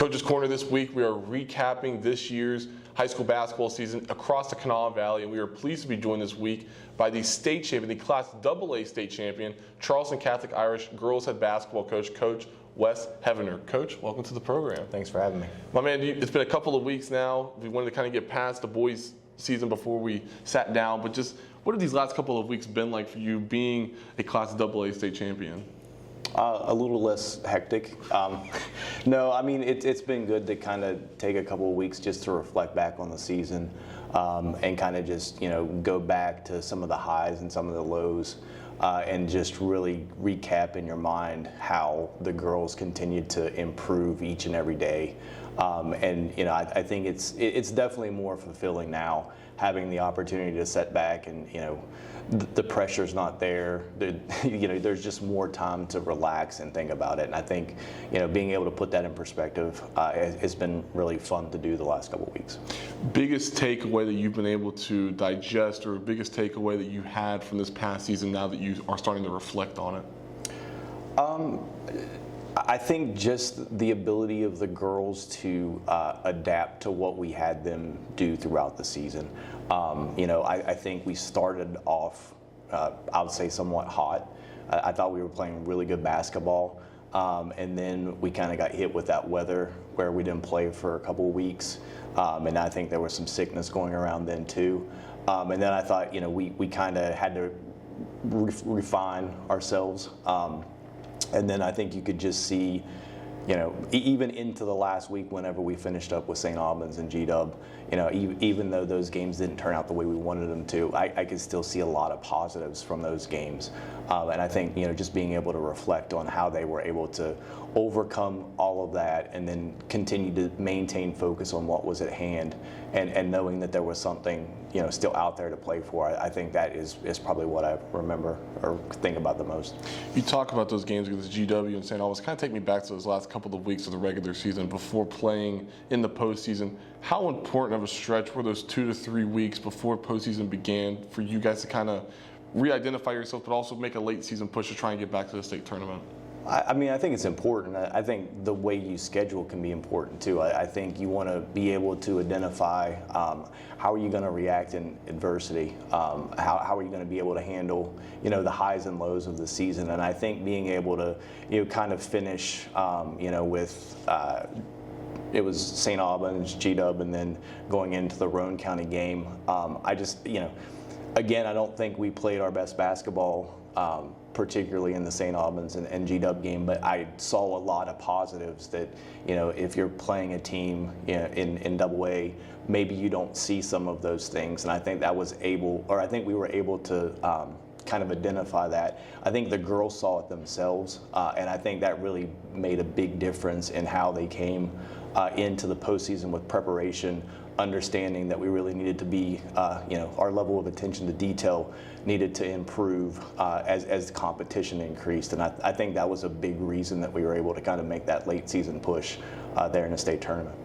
Coach's Corner this week, we are recapping this year's high school basketball season across the Kanawha Valley, and we are pleased to be joined this week by the state champion, the Class AA state champion, Charleston Catholic Irish girls head basketball coach, Coach Wes Hevener. Coach, welcome to the program. Thanks for having me. My man, it's been a couple of weeks now. We wanted to kind of get past the boys' season before we sat down, but just what have these last couple of weeks been like for you being a Class AA state champion? A little less hectic. No, I mean, it's been good to kind of take a couple of weeks just to reflect back on the season and kind of just, go back to some of the highs and some of the lows and just really recap in your mind how the girls continued to improve each and every day. I think it's definitely more fulfilling now having the opportunity to sit back and, the pressure's not there. There's just more time to relax and think about it. And I think, being able to put that in perspective has been really fun to do the last couple of weeks. Biggest takeaway that you've been able to digest, or biggest takeaway that you had from this past season now that you are starting to reflect on it? I think just the ability of the girls to adapt to what we had them do throughout the season. I think we started off, I would say, somewhat hot. I thought we were playing really good basketball, and then we kind of got hit with that weather where we didn't play for a couple of weeks, and I think there was some sickness going around then too. And then I thought, we kind of had to refine ourselves. And then I think you could just see, even into the last week whenever we finished up with St. Albans and G-Dub, even though those games didn't turn out the way we wanted them to, I could still see a lot of positives from those games. And I think, just being able to reflect on how they were able to overcome all of that and then continue to maintain focus on what was at hand and knowing that there was something, still out there to play for. I think that is probably what I remember or think about the most. You talk about those games against GW and St. Albans. Kind of take me back to those last couple of weeks of the regular season before playing in the postseason. How important of a stretch were those 2 to 3 weeks before postseason began for you guys to kind of re-identify yourself, but also make a late season push to try and get back to the state tournament? I mean, I think it's important. I think the way you schedule can be important too. I think you want to be able to identify how are you going to react in adversity, how are you going to be able to handle, the highs and lows of the season. And I think being able to, kind of finish, with it was St. Albans, G-Dub, and then going into the Roane County game. I just, again, I don't think we played our best basketball, particularly in the St. Albans and G-Dub game, but I saw a lot of positives that, if you're playing a team in AA, maybe you don't see some of those things. And I think I think we were able to kind of identify that. I think the girls saw it themselves, and I think that really made a big difference in how they came into the postseason with preparation, understanding that we really needed to be, our level of attention to detail needed to improve as the competition increased. And I think that was a big reason that we were able to kind of make that late season push there in the state tournament.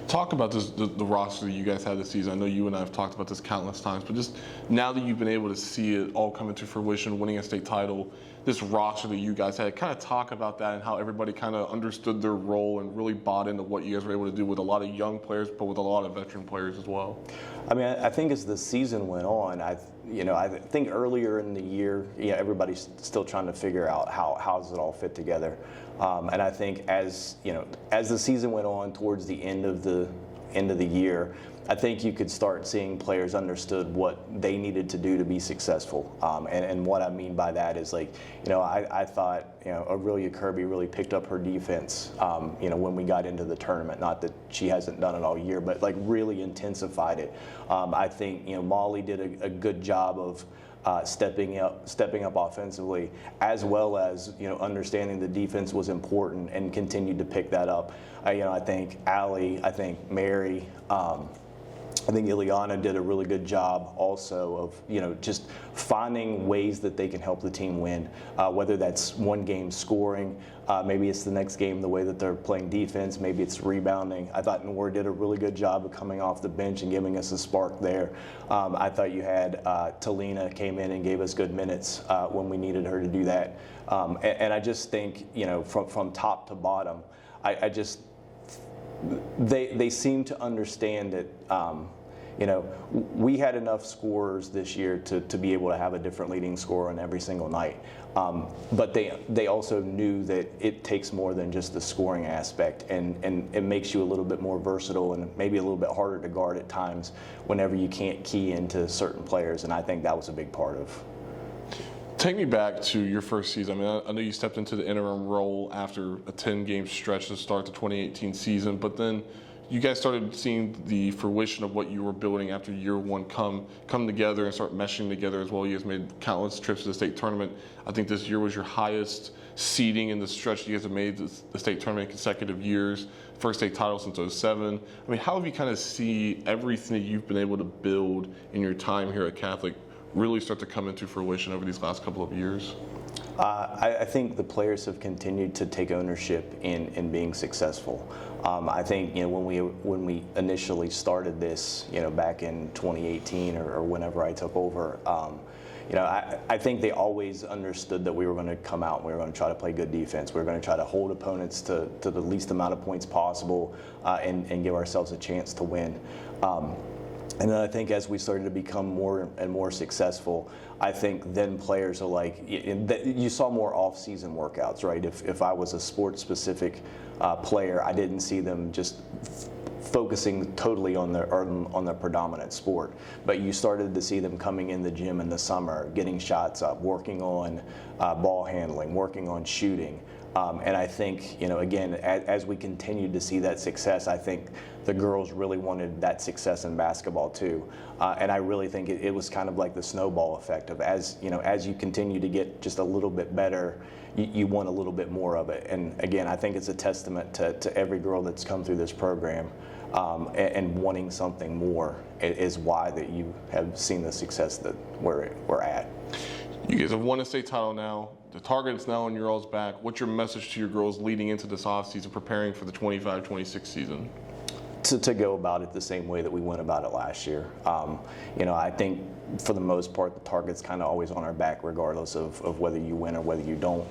Talk about this, the roster that you guys had this season. I know you and I have talked about this countless times, but just now that you've been able to see it all come into fruition, winning a state title, this roster that you guys had, kind of talk about that and how everybody kind of understood their role and really bought into what you guys were able to do with a lot of young players, but with a lot of veteran players as well. I mean, I think as the season went on, I think earlier in the year, everybody's still trying to figure out how does it all fit together. And I think as the season went on towards the end of the year, I think you could start seeing players understood what they needed to do to be successful. And what I mean by that is I thought, Aurelia Kirby really picked up her defense, when we got into the tournament. Not that she hasn't done it all year, but really intensified it. I think, Molly did a good job of stepping up offensively, as well as understanding the defense was important and continued to pick that up. I think Ali, I think Mary, I think Ileana did a really good job also of, just finding ways that they can help the team win, whether that's one game scoring, maybe it's the next game the way that they're playing defense, maybe it's rebounding. I thought Noor did a really good job of coming off the bench and giving us a spark there. I thought you had Talina came in and gave us good minutes when we needed her to do that. And I just think, from top to bottom, they seem to understand that. We had enough scorers this year to be able to have a different leading scorer on every single night. But they also knew that it takes more than just the scoring aspect, and it makes you a little bit more versatile and maybe a little bit harder to guard at times whenever you can't key into certain players, and I think that was a big part of. Take me back to your first season. I mean, I know you stepped into the interim role after a 10-game stretch to start the 2018 season, but then you guys started seeing the fruition of what you were building after year one come together and start meshing together as well. You guys made countless trips to the state tournament. I think this year was your highest seeding in the stretch you guys have made the state tournament in consecutive years. First state title since 2007. I mean, how have you kind of see everything that you've been able to build in your time here at Catholic really start to come into fruition over these last couple of years? I think the players have continued to take ownership in being successful. I think when we initially started this, back in 2018 or whenever I took over, I think they always understood that we were going to come out and we were going to try to play good defense. We were going to try to hold opponents to the least amount of points possible and give ourselves a chance to win. And then I think as we started to become more and more successful, I think then players are like, you saw more off-season workouts, right? If I was a sports-specific player, I didn't see them just focusing totally on their predominant sport. But you started to see them coming in the gym in the summer, getting shots up, working on ball handling, working on shooting. And I think, again, as we continued to see that success, I think the girls really wanted that success in basketball too. And I really think it was kind of like the snowball effect of as you continue to get just a little bit better, you want a little bit more of it. And again, I think it's a testament to every girl that's come through this program and wanting something more is why that you have seen the success that we're at. You guys have won a state title now. The target is now on your all's back. What's your message to your girls leading into this offseason, preparing for the 25-26 season? To go about it the same way that we went about it last year. I think for the most part, the target's kind of always on our back, regardless of whether you win or whether you don't.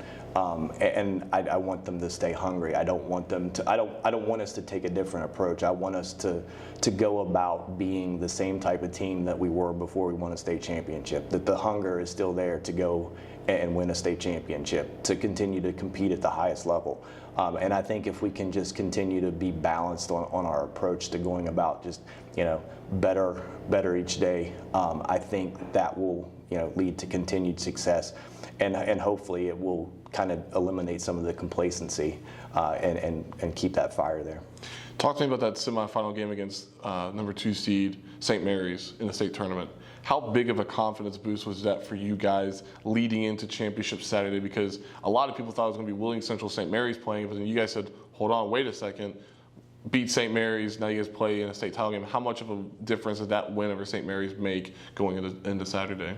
And I want them to stay hungry. I don't want them to. I don't want us to take a different approach. I want us to go about being the same type of team that we were before we won a state championship. That the hunger is still there to go and win a state championship, to continue to compete at the highest level. And I think if we can just continue to be balanced on our approach to going about just better each day, I think that will lead to continued success, and hopefully it will kind of eliminate some of the complacency and keep that fire there. Talk to me about that semifinal game against number 2 seed St. Mary's in the state tournament. How big of a confidence boost was that for you guys leading into championship Saturday? Because a lot of people thought it was going to be Williams Central St. Mary's playing, but then you guys said, hold on, wait a second, beat St. Mary's, now you guys play in a state title game. How much of a difference does that win over St. Mary's make going into Saturday?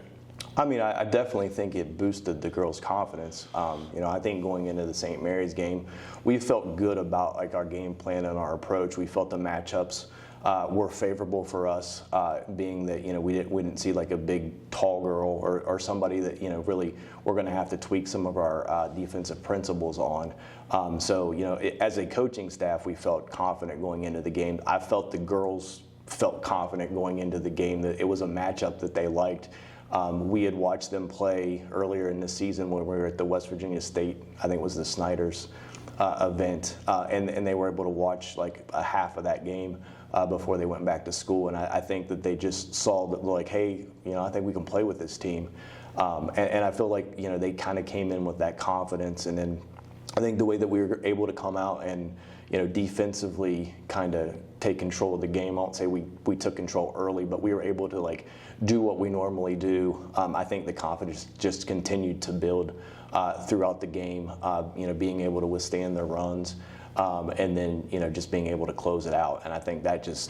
I mean, I definitely think it boosted the girls' confidence. I think going into the St. Mary's game, we felt good about our game plan and our approach. We felt the matchups were favorable for us, being that we didn't see a big tall girl or somebody that really we're going to have to tweak some of our defensive principles on. As a coaching staff, we felt confident going into the game. I felt the girls felt confident going into the game, that it was a matchup that they liked. We had watched them play earlier in the season when we were at the West Virginia State, I think it was the Snyder's event, and they were able to watch a half of that game before they went back to school. And I think that they just saw that, hey, I think we can play with this team. And I feel like, they kind of came in with that confidence. And then I think the way that we were able to come out and, defensively kind of take control of the game. I won't say we took control early, but we were able to do what we normally do. I think the confidence just continued to build throughout the game, being able to withstand their runs, and then just being able to close it out. And I think that just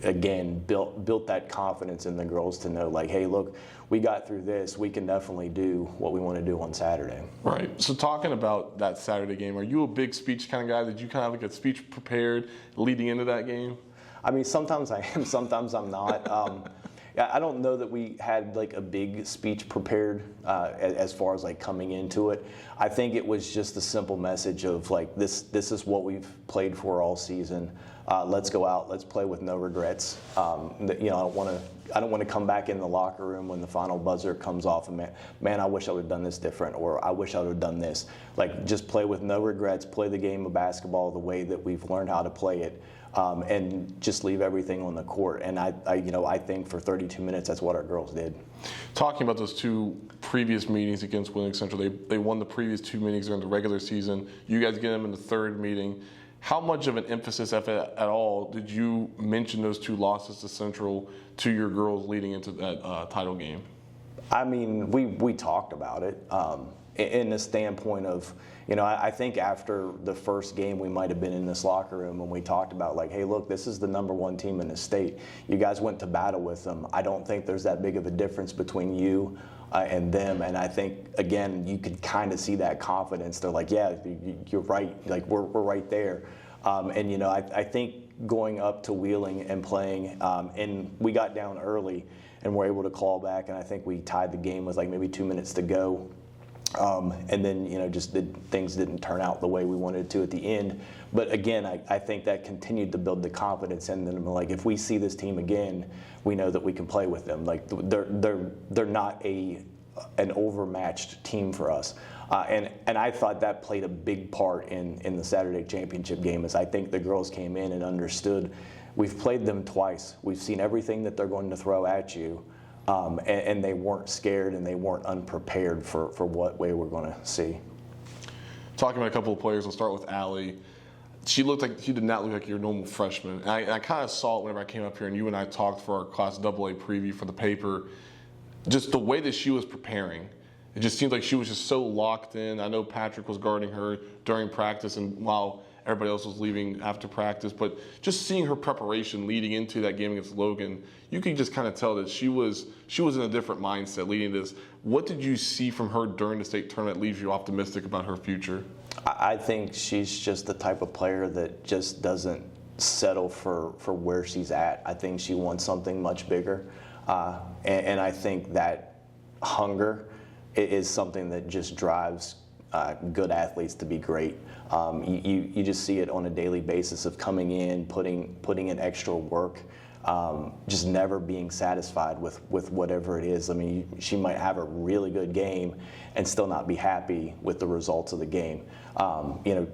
again built that confidence in the girls to know, hey, look, we got through this. We can definitely do what we want to do on Saturday. Right. So talking about that Saturday game, are you a big speech kind of guy? Did you kind of have a speech prepared leading into that game? I mean, sometimes I am, sometimes I'm not. yeah, I don't know that we had like a big speech prepared as far as like coming into it. I think it was just a simple message of like this is what we've played for all season. Let's go out. Let's play with no regrets. You know, I don't want to come back in the locker room when the final buzzer comes off and man, I wish I would have done this different, or I wish I would have done this. Like, just play with no regrets. Play the game of basketball the way that we've learned how to play it, and just leave everything on the court. And I think for 32 minutes, that's what our girls did. Talking about those two previous meetings against Wheeling Central, they won the previous two meetings during the regular season. You guys get them in the third meeting. How much of an emphasis, if at all, did you mention those two losses to Central to your girls leading into that title game? I mean, we talked about it in the standpoint of, you know, I think after the first game we might have been in this locker room and we talked about like, hey, look, this is the #1 team in the state. You guys went to battle with them. I don't think there's that big of a difference between you and them. And I think, again, you could kind of see that confidence. They're like, yeah, you're right. Like, we're right there. And, you know, I think going up to Wheeling and playing, and we got down early and were able to claw back. And I think we tied the game with like maybe 2 minutes to go. And then, you know, things didn't turn out the way we wanted to at the end. But again, I think that continued to build the confidence in them. Like, if we see this team again, we know that we can play with them. Like, they're not an overmatched team for us. And I thought that played a big part in the Saturday championship game, as I think the girls came in and understood we've played them twice. We've seen everything that they're going to throw at you. And they weren't scared and they weren't unprepared for what way we're going to see. Talking about a couple of players, we'll start with Ali. She did not look like your normal freshman. And I kind of saw it whenever I came up here and you and I talked for our Class AA preview for the paper. Just the way that she was preparing. It just seemed like she was just so locked in. I know Patrick was guarding her during practice and while everybody else was leaving after practice, but just seeing her preparation leading into that game against Logan, you could just kind of tell that she was in a different mindset leading this. What did you see from her during the state tournament that leaves you optimistic about her future? I think she's just the type of player that just doesn't settle for where she's at. I think she wants something much bigger, and I think that hunger is something that just drives good athletes to be great. You just see it on a daily basis of coming in, putting in extra work, just never being satisfied with whatever it is. I mean, she might have a really good game and still not be happy with the results of the game. You know,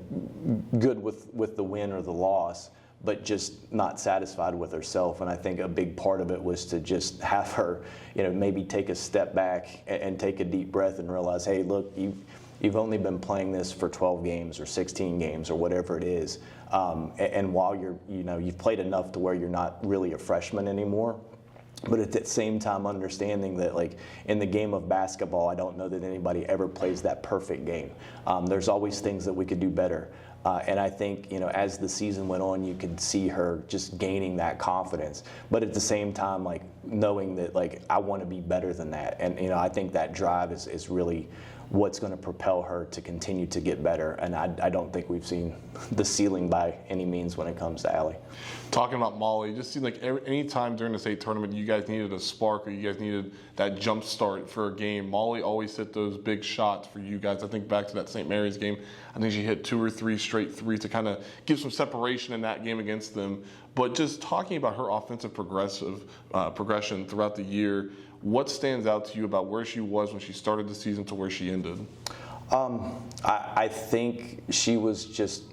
good with the win or the loss, but just not satisfied with herself. And I think a big part of it was to just have her, you know, maybe take a step back and take a deep breath and realize, hey, look, you've only been playing this for 12 games or 16 games or whatever it is. And while you've played enough to where you're not really a freshman anymore, but at the same time understanding that, like, in the game of basketball, I don't know that anybody ever plays that perfect game. There's always things that we could do better. And I think, you know, as the season went on, you could see her just gaining that confidence. But at the same time, like, knowing that, like, I want to be better than that. And, you know, I think that drive is really what's going to propel her to continue to get better. And I don't think we've seen the ceiling by any means when it comes to Ali. Talking about Molly, it just seemed like any time during the state tournament you guys needed a spark or you guys needed that jump start for a game, Molly always hit those big shots for you guys. I think back to that St. Mary's game, I think she hit 2 or 3 straight threes to kind of give some separation in that game against them. But just talking about her offensive progression throughout the year, what stands out to you about where she was when she started the season to where she ended? I think she was just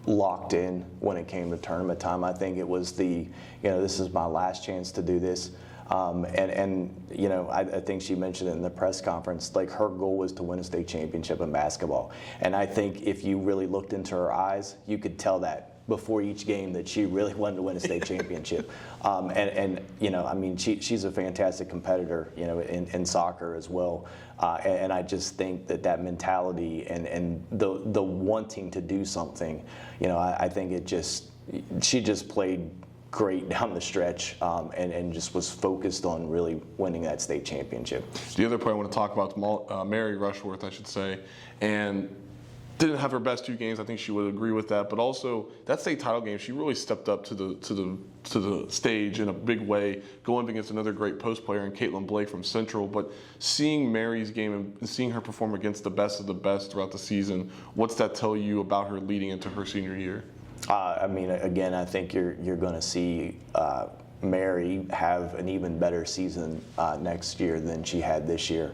locked in when it came to tournament time. I think it was this is my last chance to do this. And you know, I think she mentioned it in the press conference, like, her goal was to win a state championship in basketball. And I think if you really looked into her eyes, you could tell that before each game that she really wanted to win a state championship. And you know, I mean, she's a fantastic competitor, you know, in soccer as well. And I just think that mentality and the wanting to do something, you know, I think she just played great down the stretch, and just was focused on really winning that state championship. The other point I want to talk about is Mary Rushworth, I should say. And didn't have her best 2 games. I think she would agree with that. But also that state title game, she really stepped up to the stage in a big way, going up against another great post player in Caitlin Blake from Central. But seeing Mary's game and seeing her perform against the best of the best throughout the season, what's that tell you about her leading into her senior year? I mean, again, I think you're going to see Mary have an even better season next year than she had this year.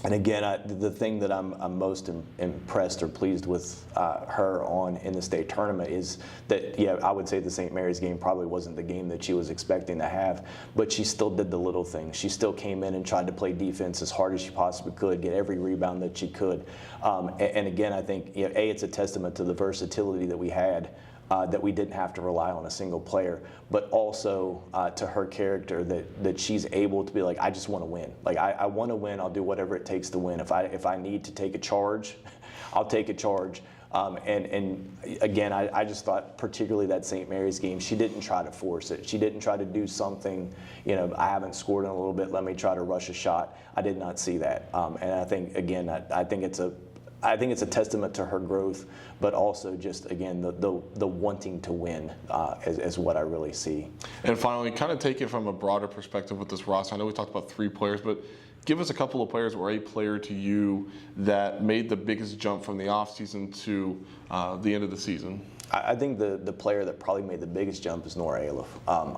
And again, the thing that I'm most impressed or pleased with her on in the state tournament is that, yeah, I would say the St. Mary's game probably wasn't the game that she was expecting to have, but she still did the little things. She still came in and tried to play defense as hard as she possibly could, get every rebound that she could. And again, I think, it's a testament to the versatility that we had. That we didn't have to rely on a single player, but also to her character that she's able to be like, I just want to win. Like I want to win. I'll do whatever it takes to win. If I need to take a charge, I'll take a charge. And again, I just thought particularly that St. Mary's game, she didn't try to force it. She didn't try to do something. I haven't scored in a little bit. Let me try to rush a shot. I did not see that. And I think again, I think it's a testament to her growth, but also just, again, the wanting to win is what I really see. And finally, kind of take it from a broader perspective with this roster. I know we talked about 3 players, but give us a couple of players or a player to you that made the biggest jump from the offseason to the end of the season. I think the player that probably made the biggest jump is Nora Aliff.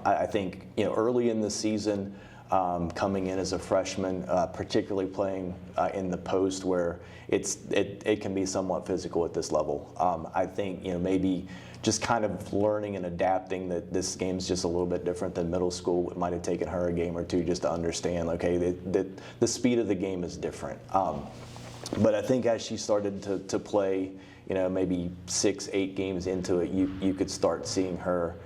I think early in the season, coming in as a freshman, particularly playing in the post where it can be somewhat physical at this level. I think maybe just kind of learning and adapting that this game's just a little bit different than middle school. It might have taken her a game or 2 just to understand, okay, the speed of the game is different. But I think as she started to play, maybe 6-8 games into it, you could start seeing her.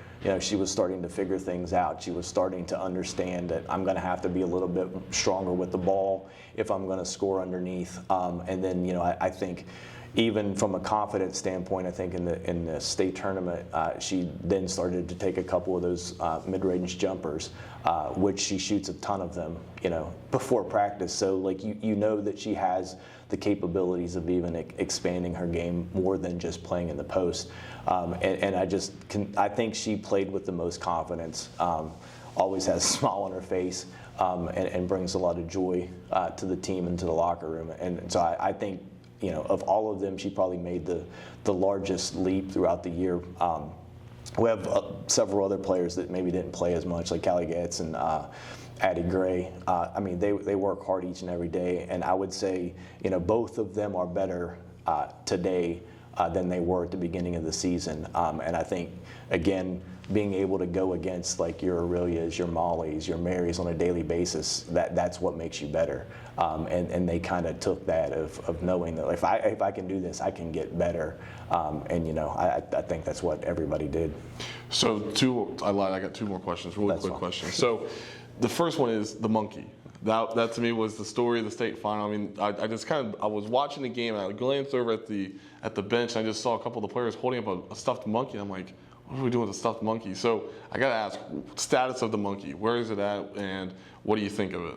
She was starting to figure things out. She was starting to understand that I'm going to have to be a little bit stronger with the ball if I'm going to score underneath. And then, I think even from a confidence standpoint, I think in the state tournament, she then started to take a couple of those mid-range jumpers, which she shoots a ton of them, before practice. So, like, you know that she has the capabilities of even expanding her game more than just playing in the post. And I think she played with the most confidence, always has a smile on her face, and brings a lot of joy to the team and to the locker room. And so I think, of all of them, she probably made the largest leap throughout the year. We have several other players that maybe didn't play as much, like Callie Getz and Addie Gray. I mean, they work hard each and every day, and I would say, both of them are better today than they were at the beginning of the season. And I think, again, being able to go against like your Aurelias, your Mollys, your Marys on a daily basis, that's what makes you better. And they kind of took that of knowing that if I can do this, I can get better. And I think that's what everybody did. So I lied. I got 2 more questions. Really quick questions. So the first one is the monkey. That to me was the story of the state final. I mean, I was watching the game and I glanced over at the bench and I just saw a couple of the players holding up a stuffed monkey. And I'm like, what are we doing with a stuffed monkey? So I got to ask, status of the monkey. Where is it at, and what do you think of it?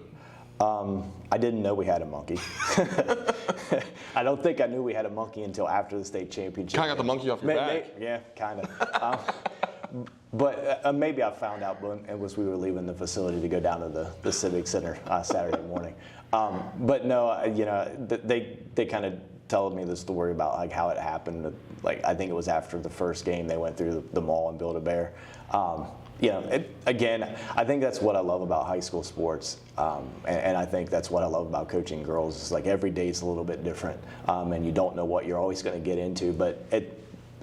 I didn't know we had a monkey. I don't think I knew we had a monkey until after the state championship. Kind of got the monkey off your back. Yeah, kind of. But maybe I found out as we were leaving the facility to go down to the Civic Center Saturday morning. But no, they kind of told me the story about like how it happened. Like I think it was after the first game they went through the mall and Build-A-Bear. Again, I think that's what I love about high school sports, and I think that's what I love about coaching girls. It's like every day is a little bit different, and you don't know what you're always going to get into, but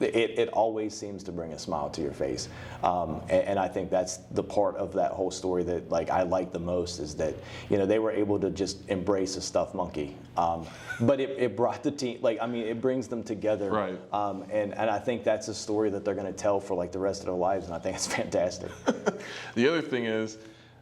it always seems to bring a smile to your face, and I think that's the part of that whole story that like I like the most is that they were able to just embrace a stuffed monkey, but it brought the team it brings them together, right? And I think that's a story that they're going to tell for like the rest of their lives, and I think it's fantastic. The other thing is,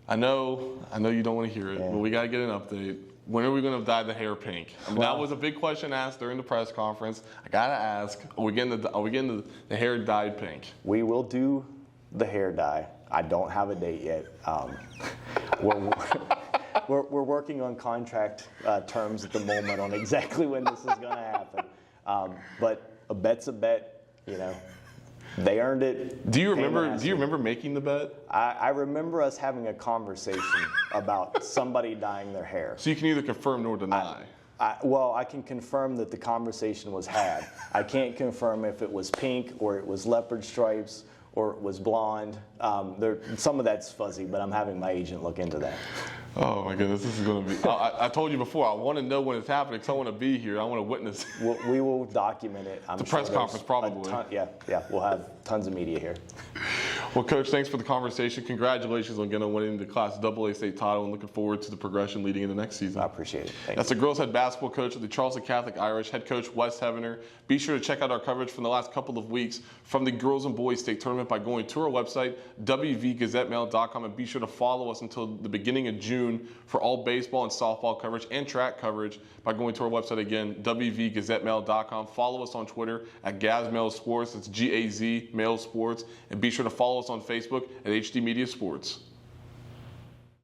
I know you don't want to hear it, but we got to get an update. When are we going to dye the hair pink? I mean, that was a big question asked during the press conference. I got to ask, are we getting the hair dyed pink? We will do the hair dye. I don't have a date yet. We're working on contract terms at the moment on exactly when this is going to happen. But a bet's a bet, you know. They earned it. Do you remember making the bet? I remember us having a conversation about somebody dyeing their hair. So you can either confirm nor deny. Well, I can confirm that the conversation was had. I can't confirm if it was pink or it was leopard stripes or it was blonde. Some of that's fuzzy, but I'm having my agent look into that. Oh my goodness, this is going to be. I told you before, I want to know when it's happening because I want to be here. I want to witness. We will document it. I'm the sure press conference, probably. Yeah, we'll have tons of media here. Well, Coach, thanks for the conversation. Congratulations on winning the Class AA state title and looking forward to the progression leading into next season. I appreciate it. That's the girls' head basketball coach of the Charleston Catholic Irish, head coach Wes Hevener. Be sure to check out our coverage from the last couple of weeks from the girls and boys state tournament by going to our website, wvgazettemail.com, and be sure to follow us until the beginning of June for all baseball and softball coverage and track coverage by going to our website again, wvgazettemail.com. Follow us on Twitter at GazMail Sports. It's GAZ Mail Sports. And be sure to follow us on Facebook at HD Media Sports.